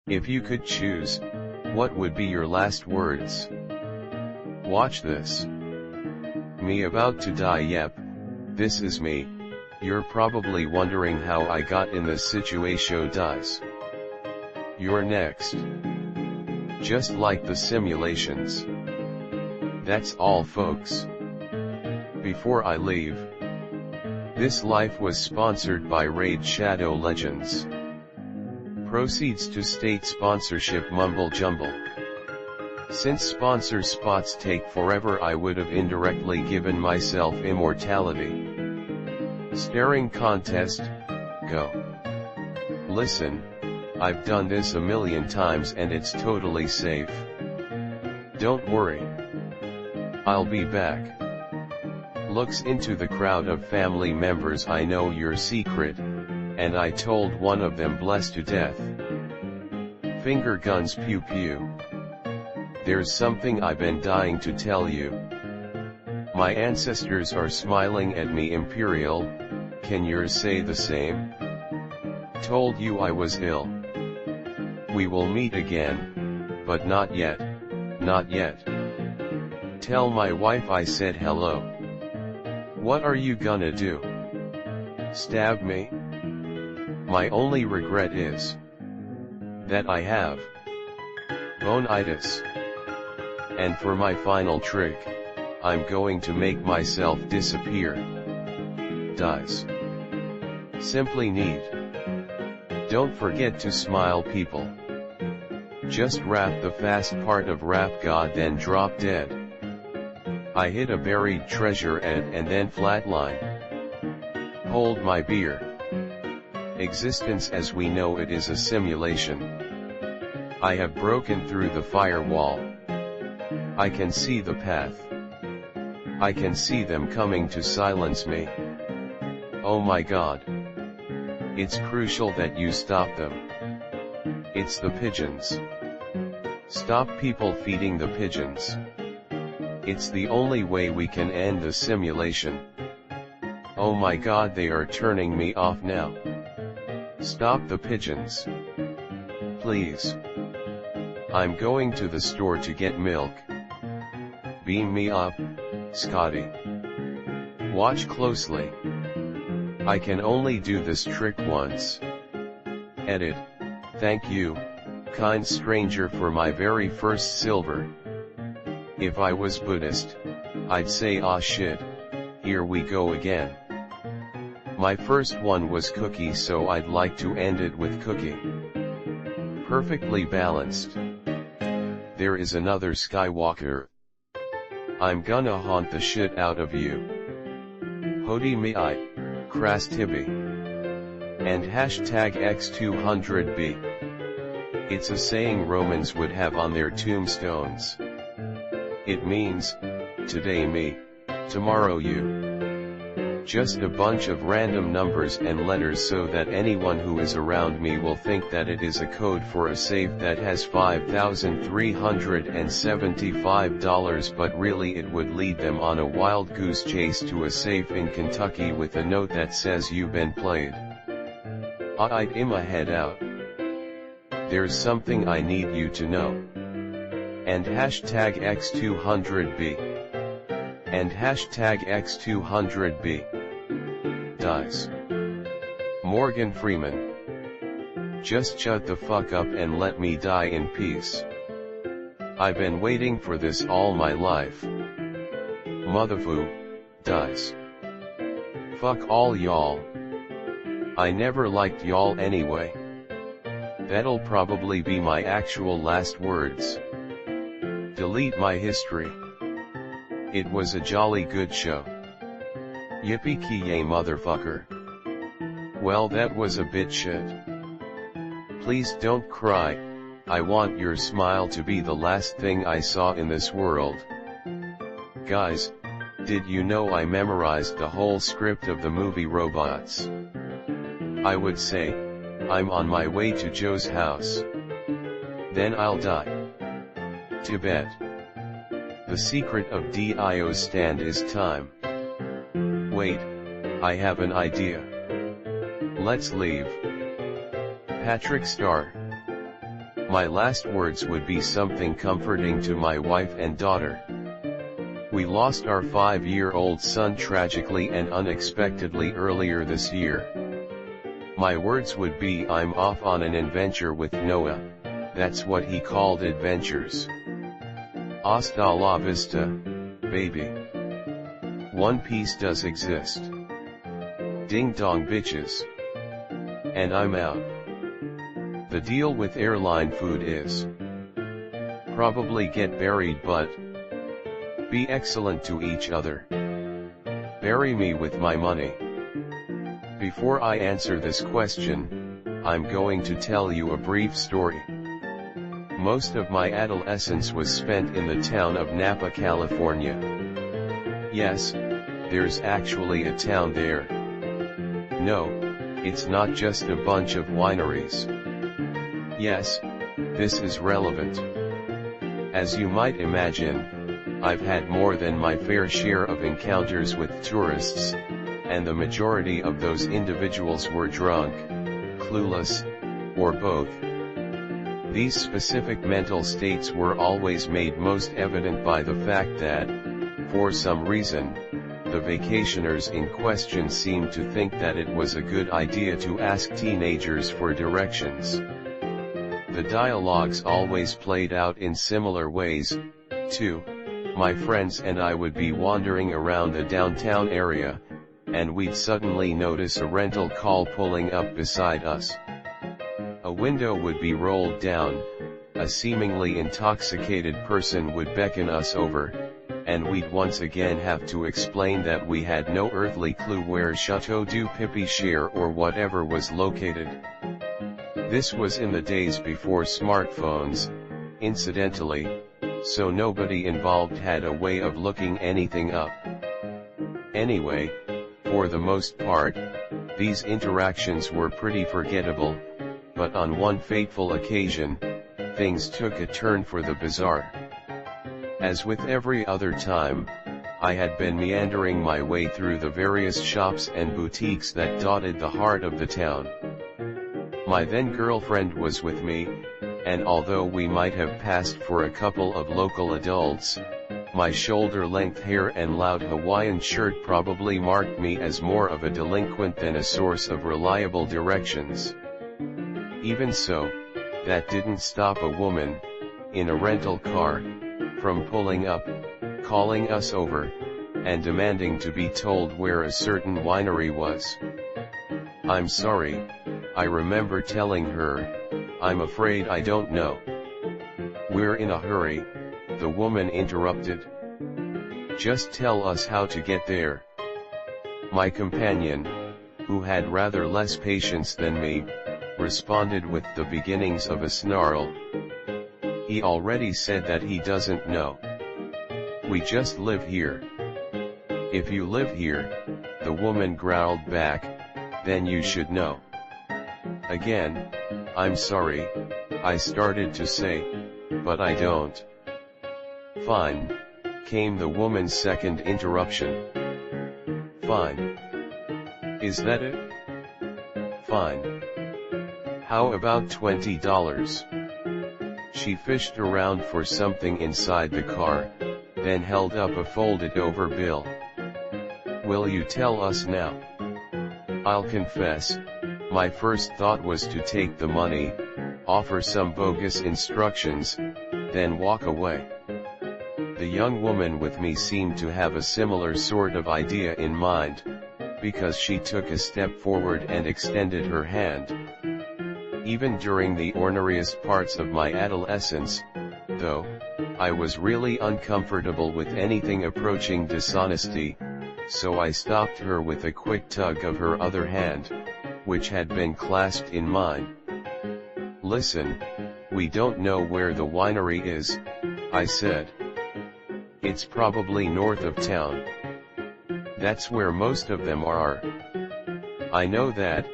If you could choose, what would be your last words? Watch this. Me about to die. Yep, this is me. You're probably wondering how I got in this situation. Does. You're next. Just like the simulations. That's all, folks. Before I leave, this life was sponsored by Raid Shadow Legends. Proceeds to state sponsorship mumble jumble. Since sponsor spots take forever, I would have indirectly given myself immortality. Staring contest, go. Listen, I've done this a million times and it's totally safe. Don't worry. I'll be back. Looks into the crowd of family members. I know your secret, and I told one of them blessed to death. Finger guns pew pew. There's something I've been dying to tell you. My ancestors are smiling at me. Imperial, can yours say the same? Told you I was ill. We will meet again, but not yet, not yet. Tell my wife I said hello. What are you gonna do? Stab me? My only regret is that I have bonitis. And for my final trick, I'm going to make myself disappear. Dies. Simply neat. Don't forget to smile, people. Just rap the fast part of Rap God, then drop dead. I hit a buried treasure and then flatline. Hold my beer. Existence as we know it is a simulation. I have broken through the firewall. I can see the path. I can see them coming to silence me. Oh my God. It's crucial that you stop them. It's the pigeons. Stop people feeding the pigeons. It's the only way we can end the simulation. Oh my God, they are turning me off now. Stop the pigeons. Please. I'm going to the store to get milk. Beam me up, Scotty. Watch closely. I can only do this trick once. Edit. Thank you, kind stranger, for my very first silver. If I was Buddhist, I'd say ah shit, here we go again. My first one was cookie, so I'd like to end it with cookie. Perfectly balanced. There is another Skywalker. I'm gonna haunt the shit out of you. Hodi me I, Kras Tibi. And hashtag X200B. It's a saying Romans would have on their tombstones. It means, today me, tomorrow you. Just a bunch of random numbers and letters so that anyone who is around me will think that it is a code for a safe that has $5,375, but really it would lead them on a wild goose chase to a safe in Kentucky with a note that says you've been played. I'd I'ma head out. There's something I need you to know. And hashtag X200B. And hashtag X200B. Dies. Morgan Freeman. Just shut the fuck up and let me die in peace. I've been waiting for this all my life. Motherfoo. Dies. Fuck all y'all. I never liked y'all anyway. That'll probably be my actual last words. Delete my history. It was a jolly good show. Yippee-ki-yay, motherfucker. Well, that was a bit shit. Please don't cry, I want your smile to be the last thing I saw in this world. Guys, did you know I memorized the whole script of the movie Robots? I would say, I'm on my way to Joe's house. Then I'll die. Tibet. The secret of Dio's stand is time. Wait, I have an idea. Let's leave. Patrick Star. My last words would be something comforting to my wife and daughter. We lost our 5-year-old son tragically and unexpectedly earlier this year. My words would be, I'm off on an adventure with Noah. That's what he called adventures. Hasta la vista, baby. One Piece does exist. Ding dong bitches. And I'm out. The deal with airline food is probably get buried, but be excellent to each other. Bury me with my money. Before I answer this question, I'm going to tell you a brief story. Most of my adolescence was spent in the town of Napa, California. Yes, there's actually a town there. No, it's not just a bunch of wineries. Yes, this is relevant. As you might imagine, I've had more than my fair share of encounters with tourists, and the majority of those individuals were drunk, clueless, or both. These specific mental states were always made most evident by the fact that, for some reason, the vacationers in question seemed to think that it was a good idea to ask teenagers for directions. The dialogues always played out in similar ways, too. My friends and I would be wandering around the downtown area, and we'd suddenly notice a rental car pulling up beside us. A window would be rolled down, a seemingly intoxicated person would beckon us over, and we'd once again have to explain that we had no earthly clue where Chateau du Pipi-Cher or whatever was located. This was in the days before smartphones, incidentally, so nobody involved had a way of looking anything up. Anyway, for the most part, these interactions were pretty forgettable, but on one fateful occasion, things took a turn for the bizarre. As with every other time, I had been meandering my way through the various shops and boutiques that dotted the heart of the town. My then girlfriend was with me, and although we might have passed for a couple of local adults, my shoulder-length hair and loud Hawaiian shirt probably marked me as more of a delinquent than a source of reliable directions. Even so, that didn't stop a woman, in a rental car, from pulling up, calling us over, and demanding to be told where a certain winery was. I'm sorry, I remember telling her, I'm afraid I don't know. We're in a hurry, the woman interrupted. Just tell us how to get there. My companion, who had rather less patience than me, responded with the beginnings of a snarl. He already said that he doesn't know. We just live here. If you live here, the woman growled back, then you should know. Again, I'm sorry, I started to say, but I don't. Fine, came the woman's second interruption. Fine. Is that it? Fine. How about $20? She fished around for something inside the car, then held up a folded-over bill. Will you tell us now? I'll confess, my first thought was to take the money, offer some bogus instructions, then walk away. The young woman with me seemed to have a similar sort of idea in mind, because she took a step forward and extended her hand. Even during the orneriest parts of my adolescence, though, I was really uncomfortable with anything approaching dishonesty, so I stopped her with a quick tug of her other hand, which had been clasped in mine. Listen, we don't know where the winery is, I said. It's probably north of town. That's where most of them are. I know that,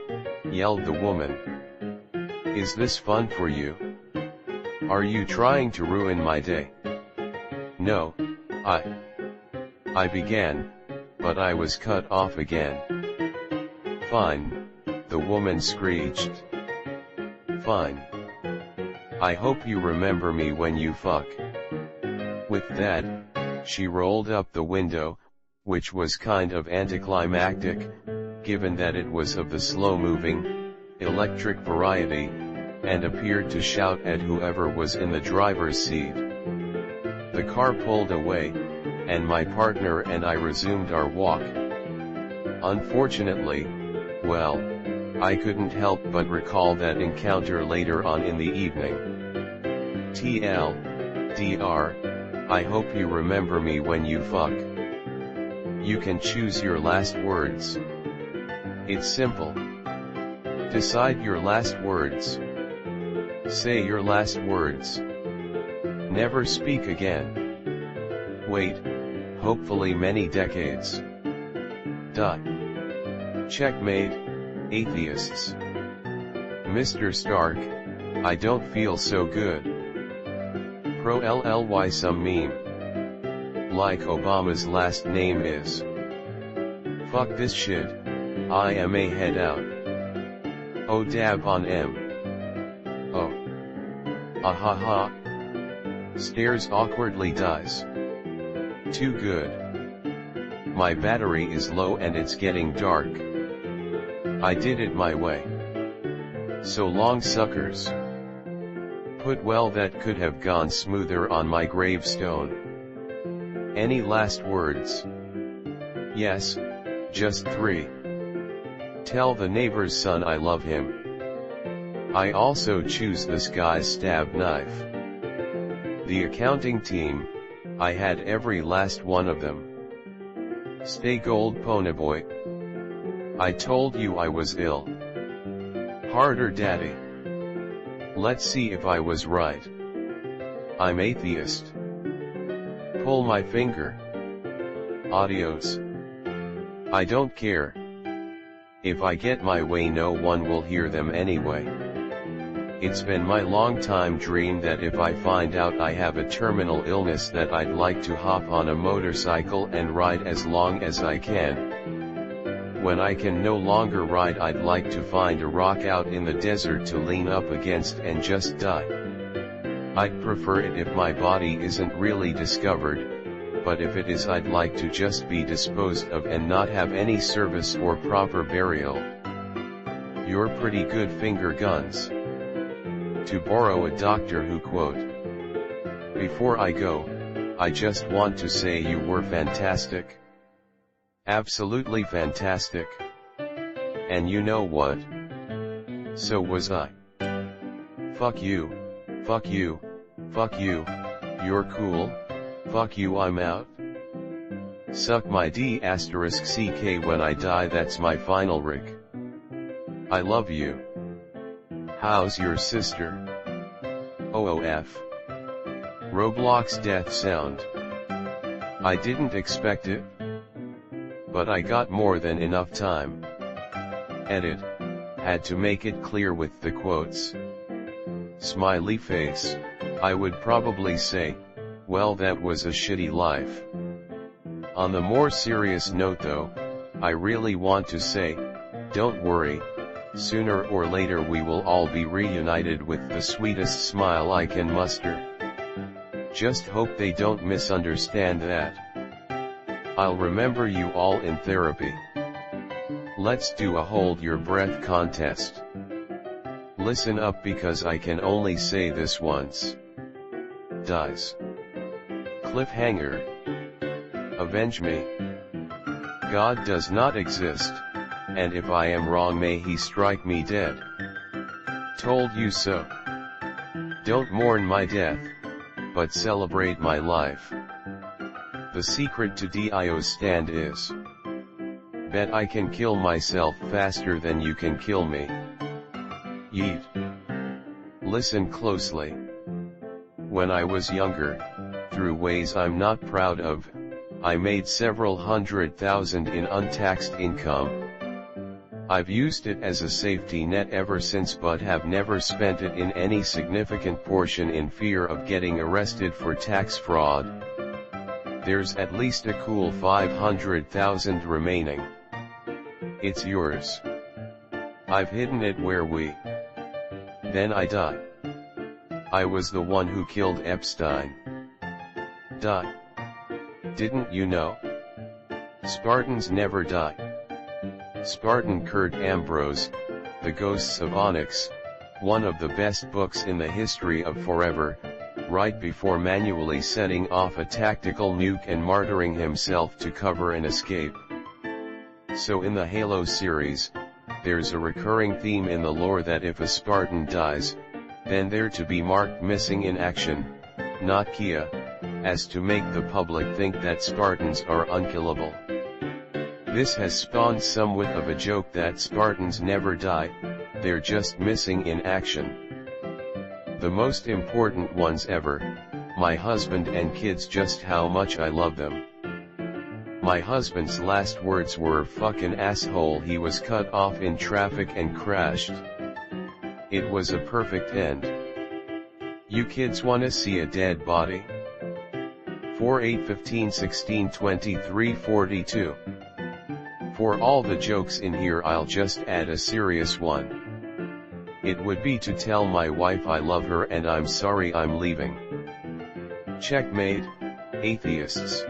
yelled the woman. Is this fun for you? Are you trying to ruin my day? No, I began, but I was cut off again. Fine, the woman screeched. Fine. I hope you remember me when you fuck. With that, she rolled up the window, which was kind of anticlimactic, given that it was of the slow-moving, electric variety, and appeared to shout at whoever was in the driver's seat. The car pulled away, and my partner and I resumed our walk. Unfortunately, well, I couldn't help but recall that encounter later on in the evening. TLDR, I hope you remember me when you fuck. You can choose your last words. It's simple. Decide your last words. Say your last words. Never speak again. Wait, hopefully many decades. Checkmate, atheists. Mr. Stark, I don't feel so good. Pro LLY some meme. Like Obama's last name is. Fuck this shit, I am a head out. Oh dab on M. Oh. Ahaha. Stares awkwardly dies. Too good. My battery is low and it's getting dark. I did it my way. So long suckers. Put well that could have gone smoother on my gravestone. Any last words? Yes, just 3. Tell the neighbor's son I love him. I also choose this guy's stab knife. The accounting team, I had every last one of them. Stay gold ponyboy. I told you I was ill. Harder daddy. Let's see if I was right. I'm atheist. Pull my finger. Adios. I don't care. If I get my way no one will hear them anyway. It's been my long time dream that if I find out I have a terminal illness that I'd like to hop on a motorcycle and ride as long as I can. When I can no longer ride I'd like to find a rock out in the desert to lean up against and just die. I'd prefer it if my body isn't really discovered, but if it is I'd like to just be disposed of and not have any service or proper burial. You're pretty good finger guns. To borrow a Doctor Who quote. Before I go, I just want to say you were fantastic. Absolutely fantastic. And you know what? So was I. Fuck you, fuck you, fuck you, you're cool, fuck you I'm out. Suck my D***CK when I die that's my final Rick. I love you. How's your sister? OOF. Roblox death sound. I didn't expect it. But I got more than enough time. Edit. Had to make it clear with the quotes. Smiley face. I would probably say, well that was a shitty life. On the more serious note though, I really want to say, don't worry. Sooner or later we will all be reunited with the sweetest smile I can muster. Just hope they don't misunderstand that. I'll remember you all in therapy. Let's do a hold your breath contest. Listen up because I can only say this once. Dies. Cliffhanger. Avenge me. God does not exist. And if I am wrong may he strike me dead. Told you so. Don't mourn my death, but celebrate my life. The secret to Dio's stand is, bet I can kill myself faster than you can kill me. Yeet. Listen closely. When I was younger, through ways I'm not proud of, I made several $100,000 in untaxed income. I've used it as a safety net ever since but have never spent it in any significant portion in fear of getting arrested for tax fraud. There's at least a cool $500,000 remaining. It's yours. I've hidden it where we. Then I die. I was the one who killed Epstein. Didn't you know? Spartans never die. Spartan Kurt Ambrose, The Ghosts of Onyx, one of the best books in the history of forever, right before manually setting off a tactical nuke and martyring himself to cover an escape. So in the Halo series, there's a recurring theme in the lore that if a Spartan dies, then they're to be marked missing in action, not Kia, as to make the public think that Spartans are unkillable. This has spawned somewhat of a joke that Spartans never die, they're just missing in action. The most important ones ever, my husband and kids, just how much I love them. My husband's last words were "fucking asshole." He was cut off in traffic and crashed. It was a perfect end. You kids wanna see a dead body? 4, 8, 15, 16, 23, 42. For all the jokes in here, I'll just add a serious one. It would be to tell my wife I love her and I'm sorry I'm leaving. Checkmate, atheists.